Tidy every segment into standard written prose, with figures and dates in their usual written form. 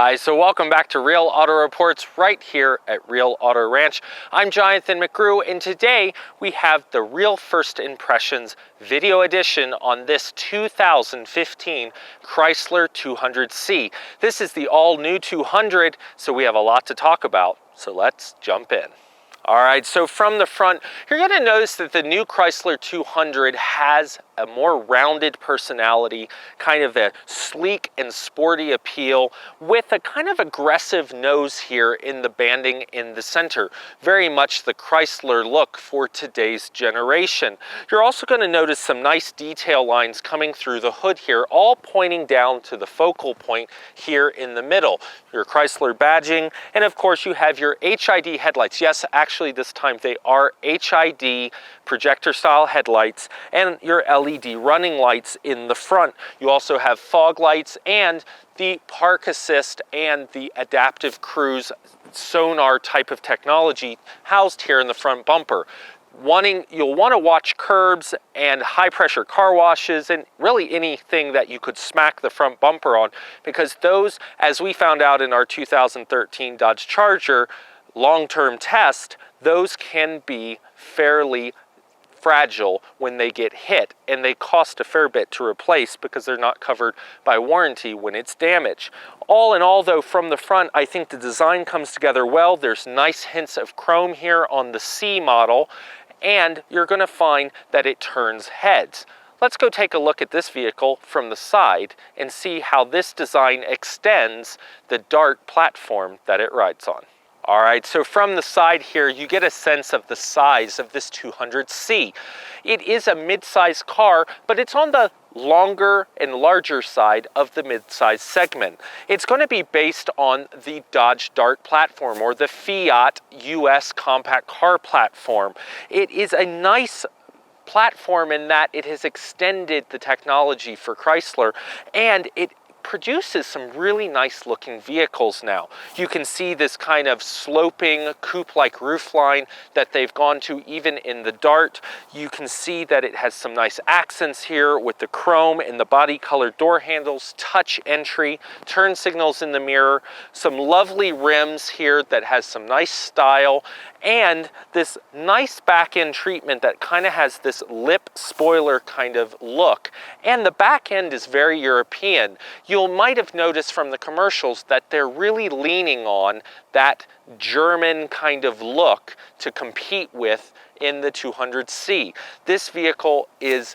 Hi, so welcome back to Real Auto Reports right here at Real Auto Ranch. I'm Jonathan McGrew, and today we have the Real First Impressions video edition on this 2015 Chrysler 200C. This is the all-new 200, so we have a lot to talk about, so let's jump in. All right, so from the front, you're going to notice that the new Chrysler 200 has a more rounded personality, kind of a sleek and sporty appeal with a kind of aggressive nose here in the banding in the center. Very much the Chrysler look for today's generation. You're also going to notice some nice detail lines coming through the hood here, all pointing down to the focal point here in the middle. Your Chrysler badging, and of course you have your HID headlights. Yes, actually this time they are HID projector style headlights and your LED running lights in the front. You also have fog lights and the park assist and the adaptive cruise sonar type of technology housed here in the front bumper. You'll want to watch curbs and high pressure car washes and really anything that you could smack the front bumper on, because those, as we found out in our 2013 Dodge Charger long-term test, those can be fairly fragile when they get hit, and they cost a fair bit to replace because they're not covered by warranty when it's damaged. All in all though, from the front, I think the design comes together well. There's nice hints of chrome here on the C model, and you're going to find that it turns heads. Let's go take a look at this vehicle from the side and see how this design extends the dark platform that it rides on. All right, so from the side here, you get a sense of the size of this 200C. It is a mid-size car, but it's on the longer and larger side of the mid-size segment. It's going to be based on the Dodge Dart platform, or the Fiat US Compact Car platform. It is a nice platform in that it has extended the technology for Chrysler, and it produces some really nice looking vehicles now. You can see this kind of sloping coupe-like roofline that they've gone to even in the Dart. You can see that it has some nice accents here with the chrome and the body colored door handles, touch entry, turn signals in the mirror, some lovely rims here that has some nice style, and this nice back end treatment that kind of has this lip spoiler kind of look. And the back end is very European. You might have noticed from the commercials that they're really leaning on that German kind of look to compete with in the 200C. This vehicle is,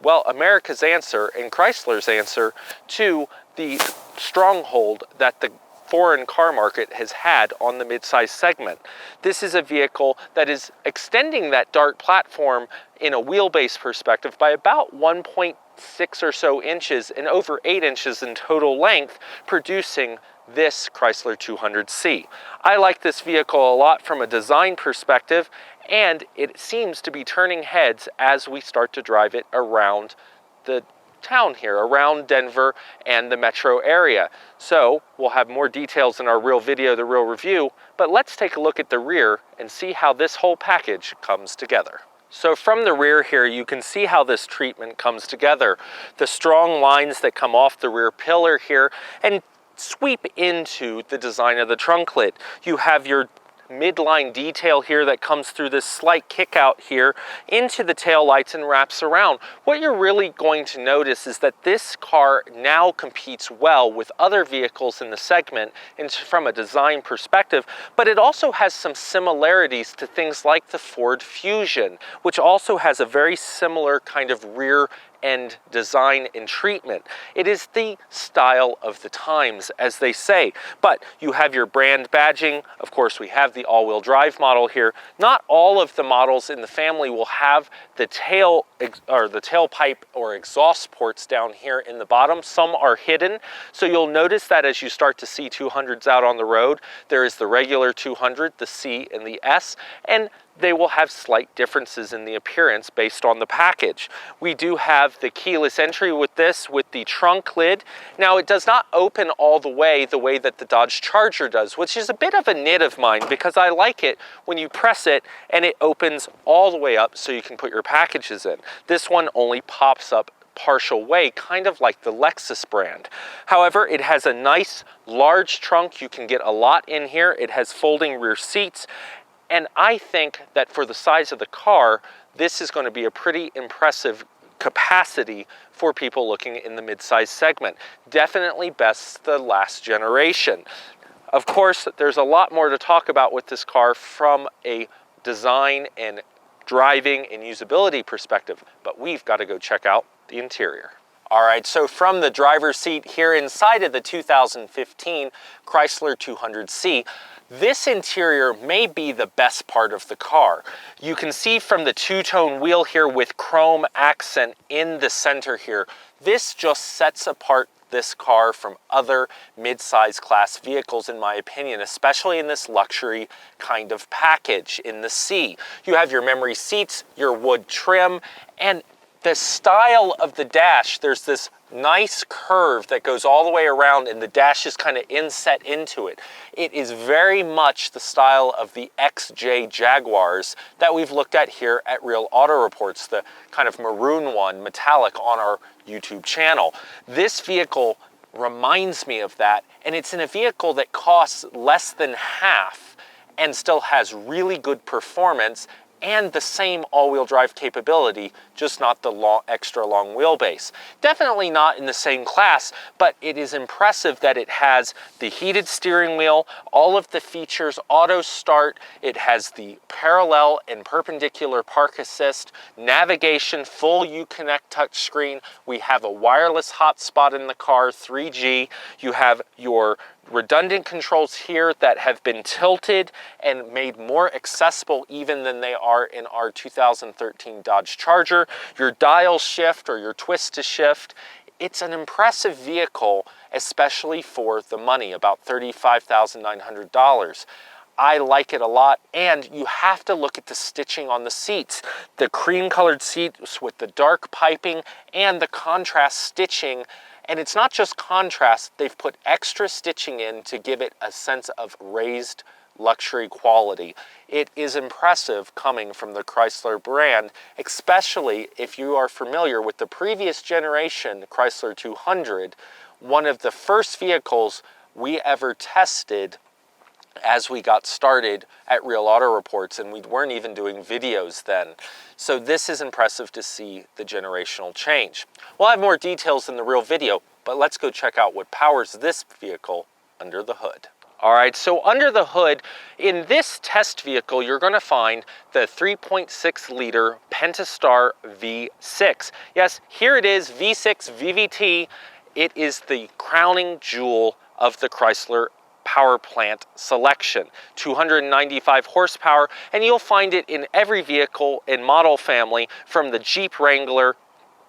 well, America's answer and Chrysler's answer to the stronghold that the foreign car market has had on the midsize segment. This is a vehicle that is extending that Dart platform in a wheelbase perspective by about 1.6 or so inches and over 8 inches in total length, producing this Chrysler 200C. I like this vehicle a lot from a design perspective, and it seems to be turning heads as we start to drive it around the town here, around Denver and the metro area. So we'll have more details in our real video, the real review, but let's take a look at the rear and see how this whole package comes together. So from the rear here, you can see how this treatment comes together. The strong lines that come off the rear pillar here and sweep into the design of the trunk lid. You have your midline detail here that comes through this slight kick out here into the tail lights and wraps around. What you're really going to notice is that this car now competes well with other vehicles in the segment and from a design perspective, but it also has some similarities to things like the Ford Fusion, which also has a very similar kind of rear end design and treatment. It is the style of the times, as they say. But you have your brand badging. Of course, we have the all-wheel drive model here. Not all of the models in the family will have the tailpipe or exhaust ports down here in the bottom. Some are hidden. So you'll notice that as you start to see 200s out on the road, there is the regular 200, the C, and the S, and they will have slight differences in the appearance based on the package. We do have the keyless entry with this, with the trunk lid. Now, it does not open all the way that the Dodge Charger does, which is a bit of a nit of mine because I like it when you press it and it opens all the way up so you can put your packages in. This one only pops up partial way, kind of like the Lexus brand. However, it has a nice large trunk. You can get a lot in here. It has folding rear seats. And I think that for the size of the car, this is going to be a pretty impressive capacity for people looking in the midsize segment. Definitely best the last generation. Of course, there's a lot more to talk about with this car from a design and driving and usability perspective, but we've got to go check out the interior. All right, so from the driver's seat here inside of the 2015 Chrysler 200C, this interior may be the best part of the car. You can see from the two-tone wheel here with chrome accent in the center here, this just sets apart this car from other mid-size class vehicles, in my opinion, especially in this luxury kind of package in the C. You have your memory seats, your wood trim, and the style of the dash, there's this nice curve that goes all the way around and the dash is kind of inset into it. It is very much the style of the XJ Jaguars that we've looked at here at Real Auto Reports, the kind of maroon one, metallic, on our YouTube channel. This vehicle reminds me of that, and it's in a vehicle that costs less than half and still has really good performance and the same all-wheel drive capability, just not the extra long wheelbase. Definitely not in the same class, but it is impressive that it has the heated steering wheel, all of the features, auto start, it has the parallel and perpendicular park assist, navigation, full Uconnect touchscreen. We have a wireless hotspot in the car, 3G. You have your redundant controls here that have been tilted and made more accessible even than they are in our 2013 Dodge Charger. Your dial shift or your twist to shift. It's an impressive vehicle, especially for the money, about $35,900. I like it a lot, and you have to look at the stitching on the seats. The cream-colored seats with the dark piping and the contrast stitching. And it's not just contrast, they've put extra stitching in to give it a sense of raised luxury quality. It is impressive coming from the Chrysler brand, especially if you are familiar with the previous generation Chrysler 200, one of the first vehicles we ever tested as we got started at Real Auto Reports, and we weren't even doing videos then. So this is impressive to see the generational change. We'll have more details in the real video, but let's go check out what powers this vehicle under the hood. All right, so under the hood, in this test vehicle, you're going to find the 3.6 liter Pentastar V6. Yes, here it is, V6 VVT. It is the crowning jewel of the Chrysler power plant selection. 295 horsepower, and you'll find it in every vehicle and model family from the Jeep Wrangler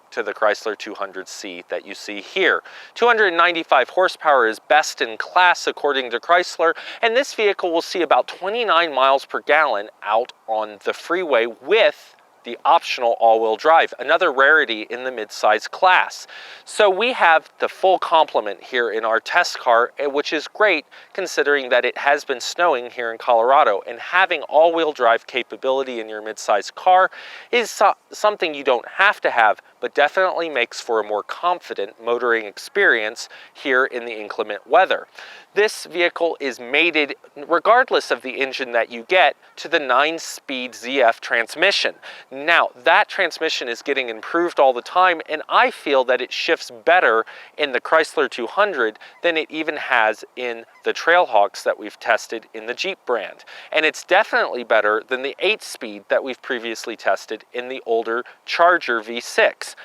to the Chrysler 200C that you see here. 295 horsepower is best in class according to Chrysler, and this vehicle will see about 29 miles per gallon out on the freeway with the optional all-wheel drive, another rarity in the mid-size class. So we have the full complement here in our test car, which is great considering that it has been snowing here in Colorado, and having all-wheel drive capability in your mid-size car is something you don't have to have, but definitely makes for a more confident motoring experience here in the inclement weather. This vehicle is mated, regardless of the engine that you get, to the 9-speed ZF transmission. Now, that transmission is getting improved all the time, and I feel that it shifts better in the Chrysler 200 than it even has in the Trailhawks that we've tested in the Jeep brand. And it's definitely better than the 8-speed that we've previously tested in the older Charger V6.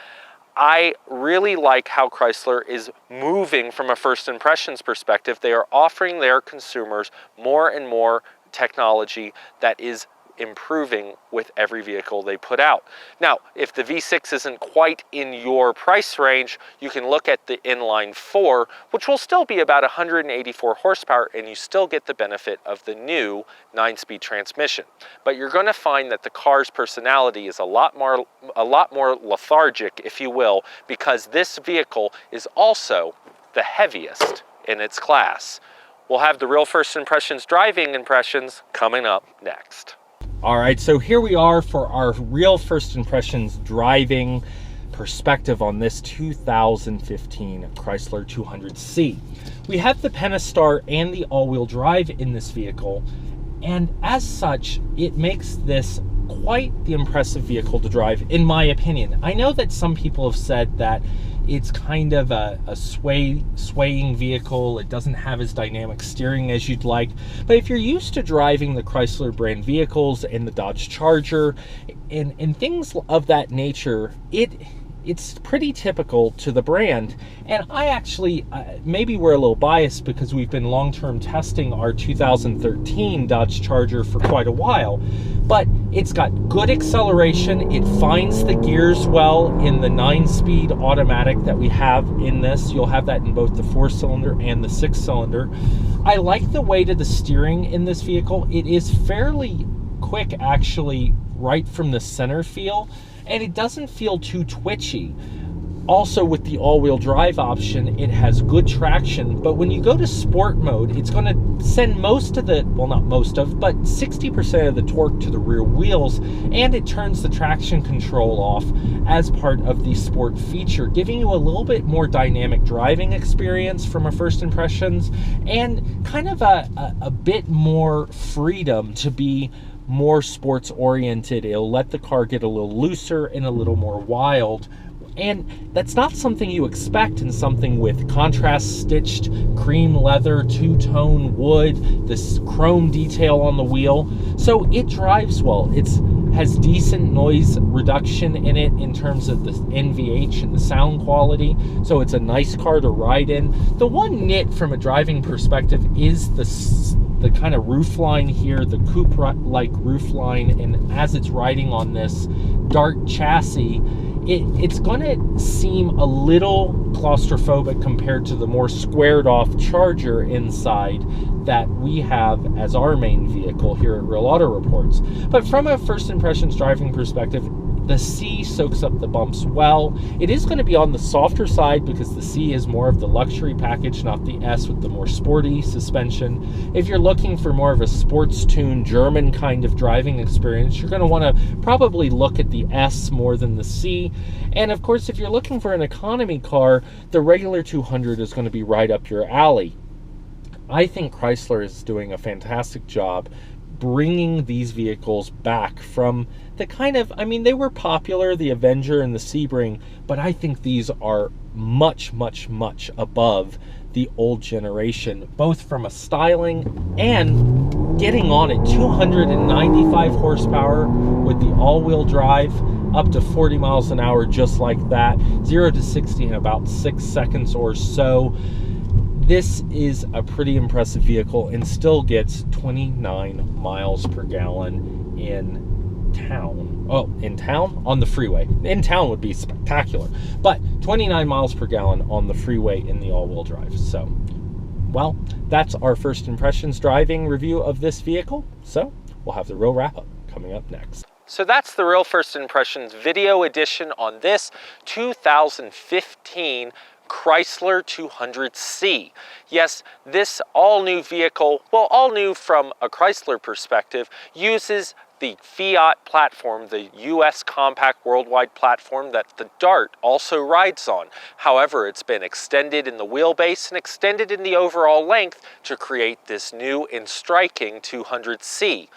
I really like how Chrysler is moving from a first impressions perspective. They are offering their consumers more and more technology that is improving with every vehicle they put out. Now, if the V6 isn't quite in your price range, you can look at the inline 4, which will still be about 184 horsepower, and you still get the benefit of the new 9-speed transmission. But you're going to find that the car's personality is a lot more lethargic, if you will, because this vehicle is also the heaviest in its class. We'll have the real first impressions driving impressions coming up next. All right, so here we are for our real first impressions driving perspective on this 2015 Chrysler 200C. We have the Pentastar and the all-wheel drive in this vehicle, and as such, it makes this quite the impressive vehicle to drive, in my opinion. I know that some people have said that it's kind of a swaying vehicle. It doesn't have as dynamic steering as you'd like. But if you're used to driving the Chrysler brand vehicles and the Dodge Charger and things of that nature, it's pretty typical to the brand. And I actually, maybe we're a little biased because we've been long-term testing our 2013 Dodge Charger for quite a while, but it's got good acceleration. It finds the gears well in the 9-speed automatic that we have in this. You'll have that in both the 4-cylinder and the 6-cylinder. I like the weight of the steering in this vehicle. It is fairly quick, actually, right from the center feel, and it doesn't feel too twitchy. Also, with the all-wheel drive option, it has good traction, but when you go to sport mode, it's going to send most of the, well, not most of, but 60% of the torque to the rear wheels, and it turns the traction control off as part of the sport feature, giving you a little bit more dynamic driving experience from a first impressions, and kind of a bit more freedom to be more sports oriented. It'll let the car get a little looser and a little more wild. And that's not something you expect in something with contrast stitched cream leather, two-tone wood, this chrome detail on the wheel. So it drives well. It has decent noise reduction in it in terms of the NVH and the sound quality. So it's a nice car to ride in. The one nit from a driving perspective is the kind of roof line here, the coupe-like roof line, and as it's riding on this dark chassis, it's going to seem a little claustrophobic compared to the more squared off Charger inside that we have as our main vehicle here at Real Auto Reports. But from a first impressions driving perspective, the C soaks up the bumps well. It is going to be on the softer side because the C is more of the luxury package, not the S with the more sporty suspension. If you're looking for more of a sports tuned German kind of driving experience, you're going to want to probably look at the S more than the C. And of course, if you're looking for an economy car, the regular 200 is going to be right up your alley. I think Chrysler is doing a fantastic job bringing these vehicles back from the kind of, I mean, they were popular, the Avenger and the Sebring, but I think these are much, much, much above the old generation, both from a styling and getting on it. 295 horsepower with the all-wheel drive, up to 40 miles an hour just like that, 0 to 60 in about 6 seconds or so. This is a pretty impressive vehicle and still gets 29 miles per gallon in town. Oh, in town? On the freeway. In town would be spectacular. But 29 miles per gallon on the freeway in the all-wheel drive. So, well, that's our first impressions driving review of this vehicle. So, we'll have the real wrap-up coming up next. So that's the Real First Impressions video edition on this 2015 Chrysler 200C. Yes, this all-new vehicle, well, all new from a Chrysler perspective, uses the Fiat platform, the US Compact Worldwide platform that the Dart also rides on. However, it's been extended in the wheelbase and extended in the overall length to create this new and striking 200C.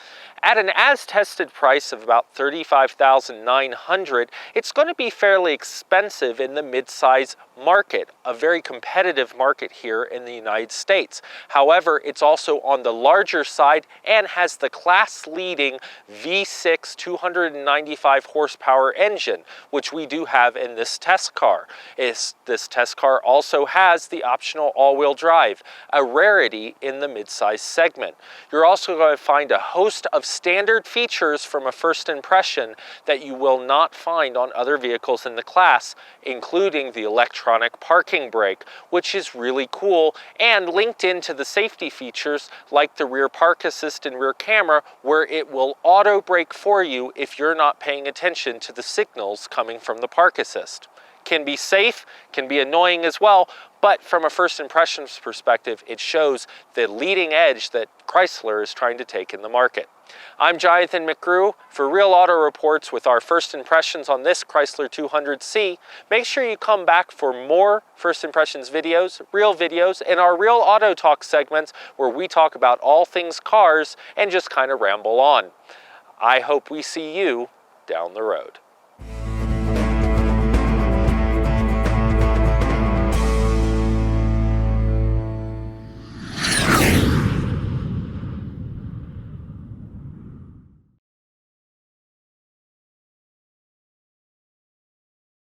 At an as-tested price of about $35,900, it's going to be fairly expensive in the mid-size market, a very competitive market here in the United States. However, it's also on the larger side and has the class-leading V6 295 horsepower engine, which we do have in this test car. This test car also has the optional all-wheel drive, a rarity in the mid-size segment. You're also going to find a host of standard features from a first impression that you will not find on other vehicles in the class, including the electronic parking brake, which is really cool, and linked into the safety features like the rear park assist and rear camera, where it will auto brake for you if you're not paying attention to the signals coming from the park assist. Can be safe, can be annoying as well, but from a first impressions perspective, it shows the leading edge that Chrysler is trying to take in the market. I'm Jonathan McGrew for Real Auto Reports with our first impressions on this Chrysler 200C. Make sure you come back for more first impressions videos, and our Real Auto Talk segments where we talk about all things cars and just kind of ramble on. I hope we see you down the road.